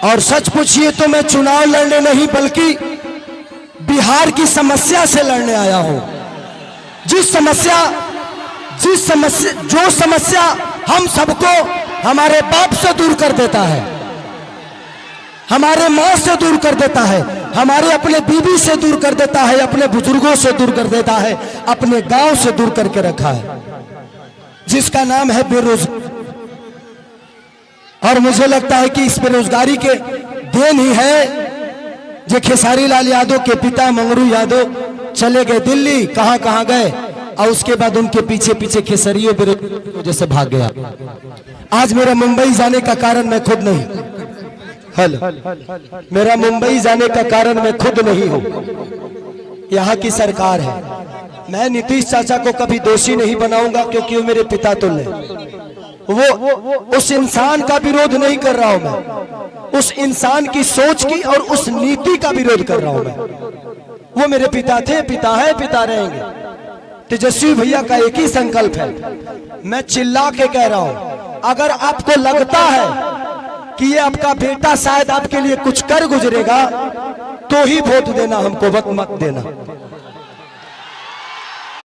और सच पूछिए तो मैं चुनाव लड़ने नहीं बल्कि बिहार की समस्या से लड़ने आया हूं। जो समस्या हम सबको हमारे बाप से दूर कर देता है, हमारे माँ से दूर कर देता है, हमारे अपने बीवी से दूर कर देता है, अपने बुजुर्गों से दूर कर देता है, अपने गांव से दूर करके रखा है, जिसका नाम है बेरोजगारी। और मुझे लगता है कि इस बेरोजगारी के देन ही है जो खेसारी लाल यादव के पिता मंगरू यादव चले गए दिल्ली, कहां कहां गए, और उसके बाद उनके पीछे पीछे खेसरियों बेरोजगारी की वजह से भाग गया। आज मेरा मुंबई जाने का कारण मैं खुद नहीं, मेरा मुंबई जाने का कारण मैं खुद नहीं हूं, यहाँ की सरकार है। मैं नीतीश चाचा को कभी दोषी नहीं बनाऊंगा क्योंकि वो मेरे पिता तुल्य। वो उस इंसान का विरोध नहीं कर रहा हूं मैं, उस इंसान की सोच की और उस नीति का विरोध कर रहा हूं मैं। वो मेरे पिता थे, पिता है, पिता रहेंगे। तेजस्वी भैया का एक ही संकल्प है, मैं चिल्ला के कह रहा हूं, अगर आपको लगता है कि ये आपका बेटा शायद आपके लिए कुछ कर गुजरेगा तो ही वोट देना, हमको वक्त मत देना।